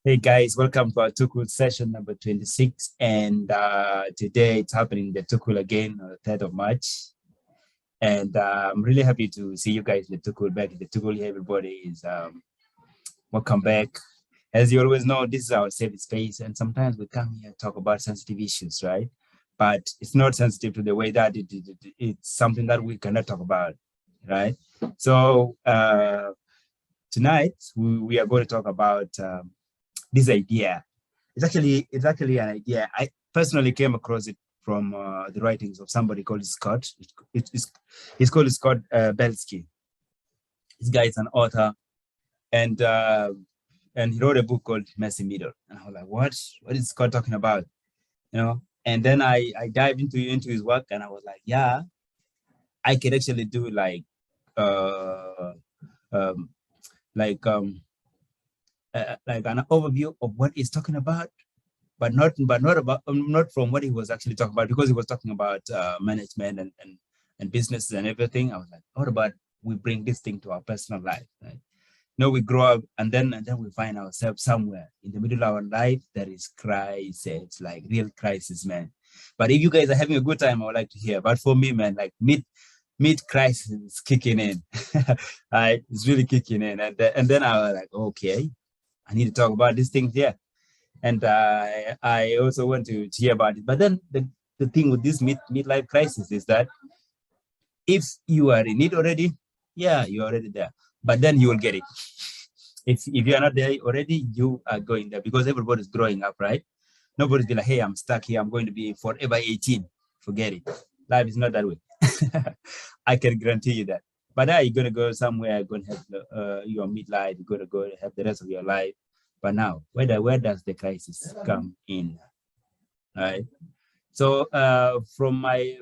Hey guys, welcome to our Tukul session number 26. And today it's happening the Tukul again on the 3rd of March. And I'm really happy to see you guys in the Tukul back in the Tukul. Everybody is welcome back. As you always know, this is our safe space. And sometimes we come here and talk about sensitive issues, right? But it's not sensitive to the way that it's something that we cannot talk about, right? So tonight we are going to talk about this idea. It's actually an idea. I personally came across it from the writings of somebody called Scott. It's called Scott Belsky. This guy is an author, and he wrote a book called Messy Middle. And I was like, what is Scott talking about? You know. And then I dived into his work, and I was like, yeah, I can actually do like um, like um, like an overview of what he's talking about, but not from what he was actually talking about, because he was talking about management and businesses and everything. I was like, what about we bring this thing to our personal life, right? We grow up and then we find ourselves somewhere in the middle of our life that is crisis, like real crisis, man. But if you guys are having a good time, I would like to hear. But for me, man, like mid crisis is kicking in. Right? It's really kicking in. And then I was like, okay, I need to talk about this thing here. And I also want to hear about it. But then the thing with this midlife crisis is that if you are in it already, yeah, you're already there. But then you will get it. If you are not there already, you are going there, because everybody's growing up, right? Nobody's be like, hey, I'm stuck here. I'm going to be forever 18. Forget it. Life is not that way. I can guarantee you that. But now you're going to go somewhere, going to have your midlife, you're going to go have the rest of your life. But now, where does the crisis come in? Right. So from my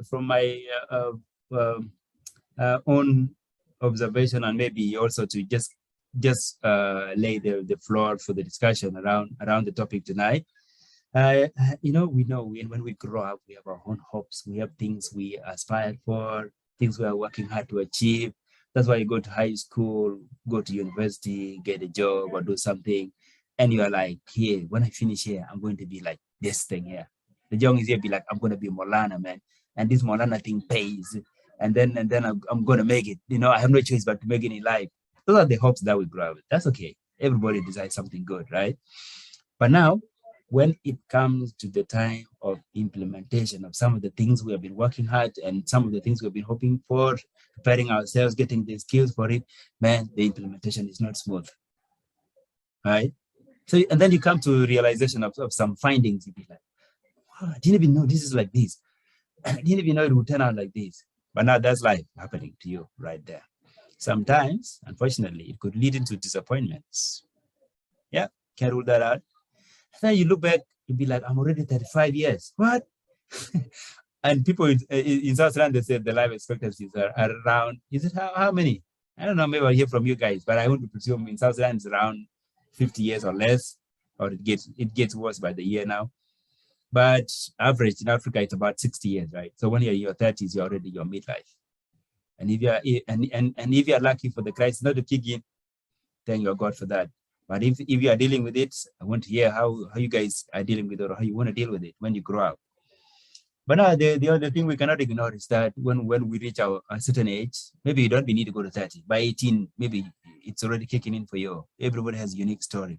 own observation, and maybe also to just lay the floor for the discussion around the topic tonight. We know when we grow up, we have our own hopes. We have things we aspire for, things we are working hard to achieve. That's why you go to high school, go to university, get a job or do something. And you are like, here, when I finish here, I'm going to be like this thing here. The young is here be like, I'm going to be Molana, man. And this Molana thing pays. And then I'm going to make it. I have no choice but to make it in life. Those are the hopes that we grow up with. That's okay. Everybody desires something good, right? But now, when it comes to the time of implementation of some of the things we have been working hard and some of the things we've been hoping for, preparing ourselves, getting the skills for it, man, the implementation is not smooth, right? So, and then you come to realization of some findings. You'd be like, oh, I didn't even know this is like this. I didn't even know it would turn out like this. But now that's life happening to you right there. Sometimes, unfortunately, it could lead into disappointments. Yeah, can't rule that out. Then you look back, you'd be like, I'm already 35 years. What? And people in South Sudan, they said the life expectancies are around, is it how many? I don't know, maybe I'll hear from you guys, but I want to presume in South Sudan it's around 50 years or less, or it gets worse by the year now. But average in Africa, it's about 60 years, right? So when you're in your 30s, you're already your midlife. And if if you're lucky for the crisis not to kick in, thank your God for that. But if you are dealing with it, I want to hear how you guys are dealing with it, or how you want to deal with it when you grow up. But now the other thing we cannot ignore is that when we reach a certain age, maybe you don't need to go to 30. By 18, maybe it's already kicking in for you. Everybody has a unique story.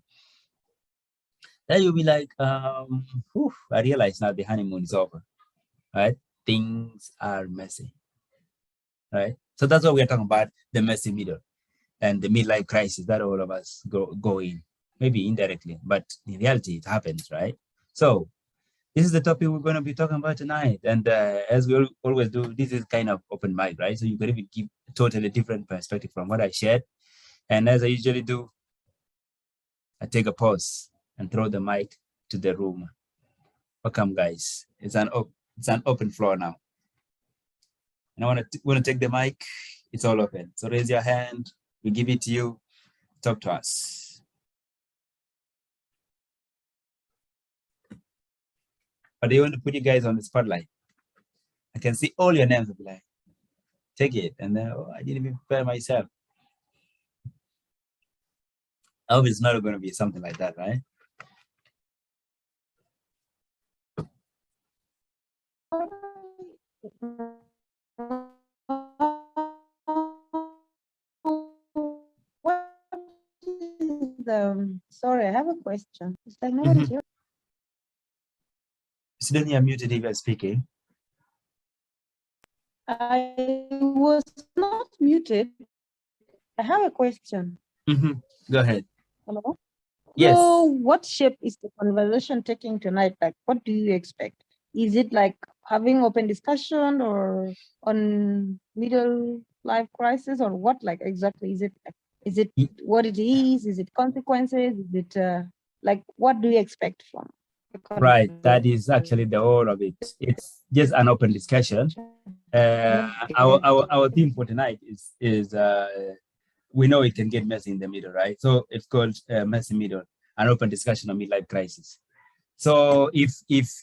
Then you'll be like, I realize now the honeymoon is over, right? Things are messy, right? So that's what we're talking about, the messy middle and the midlife crisis that all of us go in, maybe indirectly, but in reality, it happens, right? So this is the topic we're going to be talking about tonight. And as we always do, this is kind of open mic, right? So you can even give a totally different perspective from what I shared. And as I usually do, I take a pause and throw the mic to the room. Welcome, guys. It's an open floor now. And I want to take the mic. It's all open. So raise your hand. We give it to you. Talk to us. But they want to put you guys on the spotlight. I can see all your names. I'll be like, take it. And then, I didn't even prepare myself. I hope it's not going to be something like that, right? Sorry, I have a question. It's like nobody's Mhm. here. Sidonia, muted if you're speaking. I was not muted. I have a question. Mhm. Go ahead. Hello? Yes. So, what shape is the conversation taking tonight? Like, what do you expect? Is it like having open discussion or on middle life crisis or what? Like, exactly? Is it Y- what it is? Is it consequences? Is it like what do you expect from the Right. That is conversation? actually the whole of it. It's just an open discussion. Our theme for tonight is we know it can get messy in the middle, right? So it's called messy middle, an open discussion on midlife crisis. So if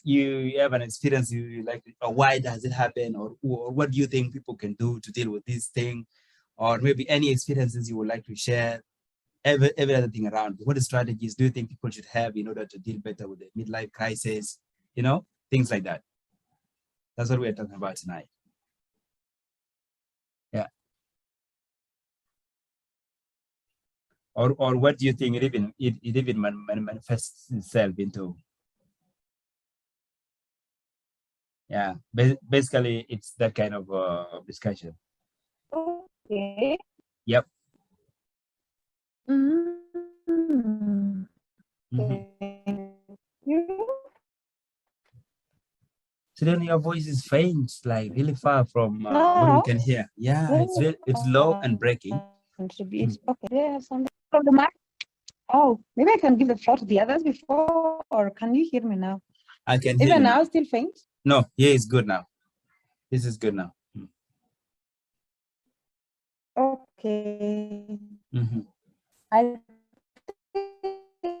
you have an experience you like, or why does it happen, or what do you think people can do to deal with this thing, or maybe any experiences you would like to share, every other thing around. What strategies do you think people should have in order to deal better with the midlife crisis? You know, things like that. That's what we're talking about tonight. Yeah. Or what do you think it even manifests itself into? Yeah, basically it's that kind of discussion. Okay. Yep. Mm. Mm-hmm. Thank you. So then your voice is faint, like really far from what we Now, can hear. Yeah, let it's me it's low and breaking. contribute. Okay, do I have something from the mic? Oh, maybe I can give the floor to the others before, or can you hear me now? I can hear Even you now. now, still faint? No, yeah, it's good now. This is good now. Okay. Mm-hmm. I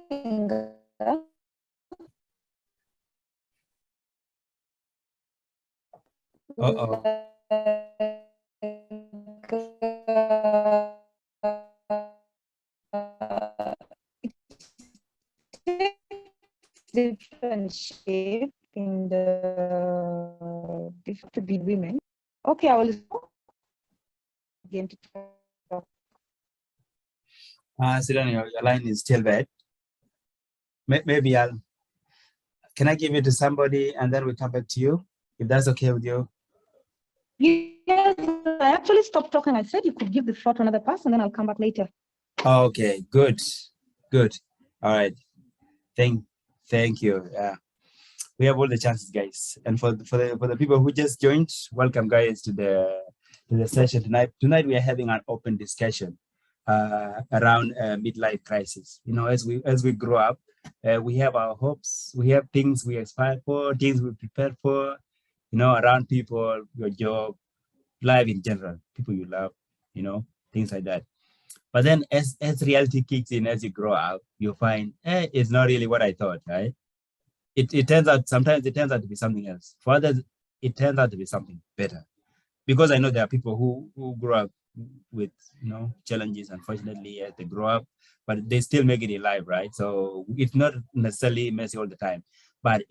think Uh-oh. different shape in the different women. Okay, I will again to talk. Sidan, your line is still bad. Maybe can I give it to somebody and then we come back to you? If that's okay with you. Yes, I actually stopped talking. I said you could give the floor to another person, then I'll come back later. Okay, good. Good. All right. Thank you. Yeah. We have all the chances, guys. And for the people who just joined, welcome, guys, to the session tonight. Tonight we are having an open discussion around midlife crisis. You know, as we grow up, we have our hopes, we have things we aspire for, things we prepare for. You know, around people, your job, life in general, people you love. You know, things like that. But then, as reality kicks in, as you grow up, you find, it's not really what I thought, right? It turns out, sometimes it turns out to be something else. For others, it turns out to be something better. Because I know there are people who grow up with challenges, unfortunately, as they grow up, but they still make it in life, right? So it's not necessarily messy all the time. But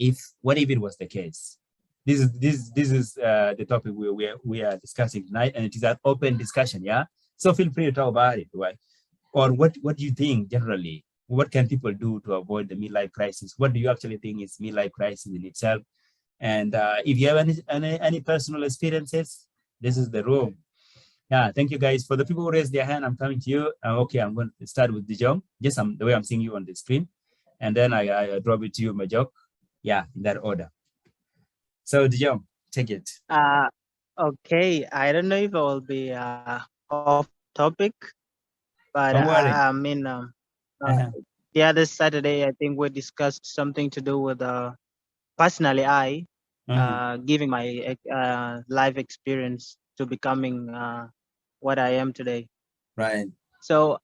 what if it was the case? This is the topic we are discussing tonight, and it is an open discussion, yeah. So feel free to talk about it, right? Or what do you think generally? What can people do to avoid the midlife crisis? What do you actually think is midlife crisis in itself? And if you have any personal experiences, this is the room. Yeah, thank you guys. For the people who raised their hand, I'm coming to you. Okay, I'm going to start with Dijong, just the way I'm seeing you on the screen. And then I drop it to you, Majok. Yeah, in that order. So Dijong, take it. Okay. I don't know if I will be off topic, but Don't worry. I mean, Uh-huh. the other Saturday, I think we discussed something to do with personally, Uh-huh. giving my life experience to becoming what I am today. Right. So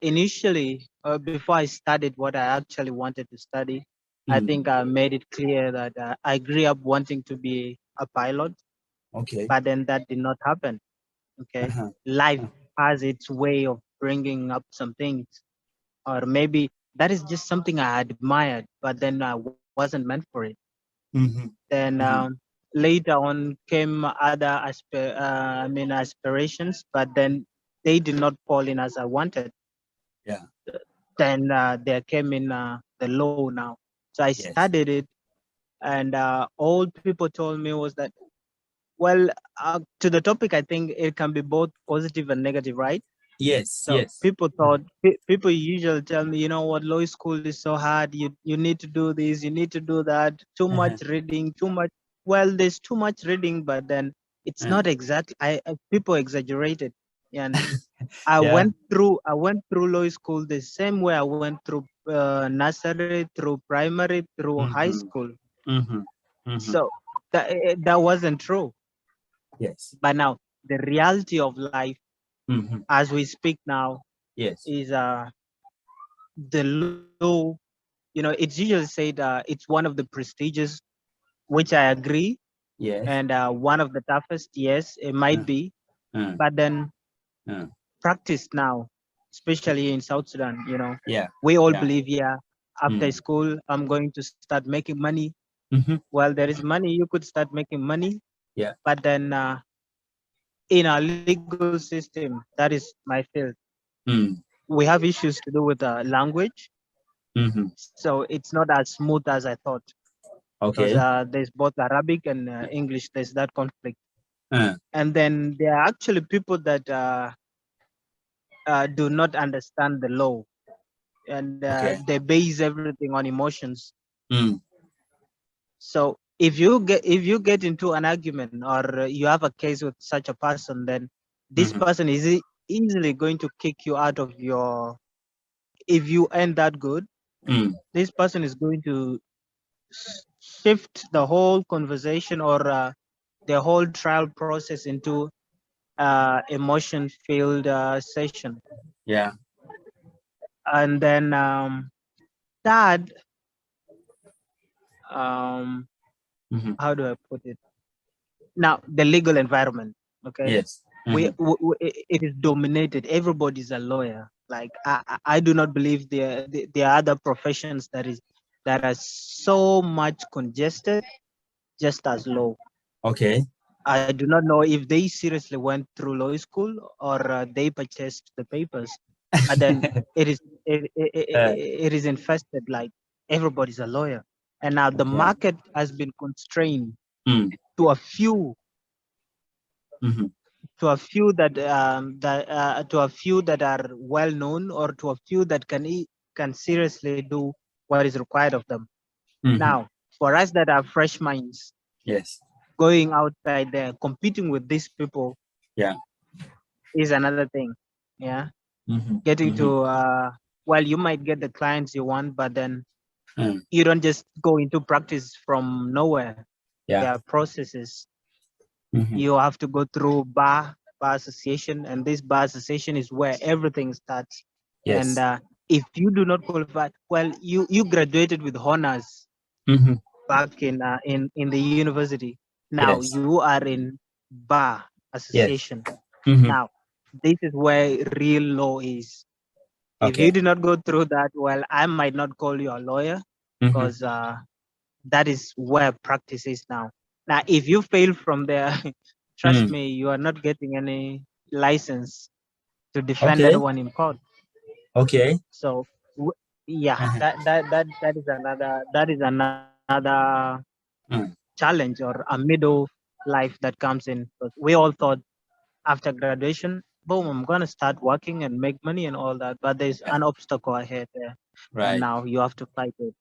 initially, before I studied what I actually wanted to study, I Mm. think I made it clear that I grew up wanting to be a pilot, Okay. but then that did not happen. Okay, Uh-huh. life has its way of bringing up some things, or maybe that is just something I admired, but then I wasn't meant for it. Mm-hmm. Then Mm-hmm. later on came other aspirations, but then they did not fall in as I wanted. Yeah. Then there came in the law now. So I Yes. studied it, and all people told me was that, well, to the topic, I think it can be both positive and negative, right? Yes. So Yes. people thought, people usually tell me, you know what, law school is so hard. You need to do this, you need to do that. Too much reading, too much. Well, there's too much reading, but then it's not exactly. People exaggerated, and I Yeah. went through law school the same way I went through nursery, through primary, through high school. So that wasn't true. Yes. But now the reality of life, as we speak now, Yes. is the law. You know, it's usually said it's one of the prestigious, which I agree, Yes. and one of the toughest. Yes, it might be, but then practice now, especially in South Sudan. You know, Yeah. we all Yeah. believe, yeah, after school I'm going to start making money. Well, there is money, you could start making money. Yeah. But then in our legal system, that is my field, we have issues to do with language. So it's not as smooth as I thought. Okay. Because there's both Arabic and English, there's that conflict. And then there are actually people that do not understand the law, and they base everything on emotions. So if you get into an argument, or you have a case with such a person, then this person is easily going to kick you out of your. If you ain't that good, this person is going to shift the whole conversation, or the whole trial process into emotion-filled session. Yeah. And then that, how do I put it? Now, the legal environment, okay? Yes. It is dominated. Everybody's a lawyer. Like I do not believe there are other professions that are so much congested just as law. Okay. I do not know if they seriously went through law school, or they purchased the papers. But then it is infested. Like everybody's a lawyer, and now the market has been constrained to a few. To a few that to a few that are well known, or to a few that can seriously do what is required of them. Now, for us that are fresh minds, yes, going outside there competing with these people, is another thing. Yeah, getting to well, you might get the clients you want, but then you don't just go into practice from nowhere. There are processes. You have to go through bar association, and this bar association is where everything starts. Yes. And if you do not qualify, well, you graduated with honors back in the university. Now you are in bar association. Now this is where real law is. If you do not go through that, well, I might not call you a lawyer, because that is where practice is now. Now, if you fail from there, trust me, you are not getting any license to defend anyone in court. Okay. So, yeah, that is another challenge, or a middle life that comes in. We all thought after graduation, boom, I'm gonna start working and make money and all that, but there's an obstacle ahead there, and now you have to fight it.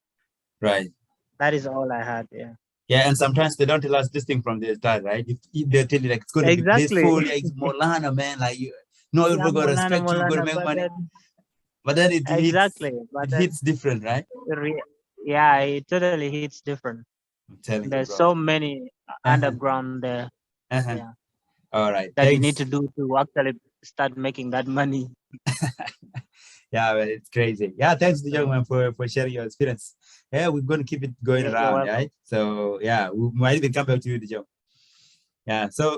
Right. That is all I had. Yeah. Yeah, and sometimes they don't tell us this thing from the start, right? If they tell you like it's going to be blissful, yeah, it's Molana, man. Like everybody gonna respect you, gonna make money. But then it hits different, right? Yeah, it totally hits different. I'm telling There's you, so many underground there. Yeah. All right. That you need to do to actually start making that money. Yeah, well, it's crazy. Yeah, thanks to young man for sharing your experience. Yeah, we're going to keep it going around, right? So yeah, we might even come back to you, Dijong. Yeah, so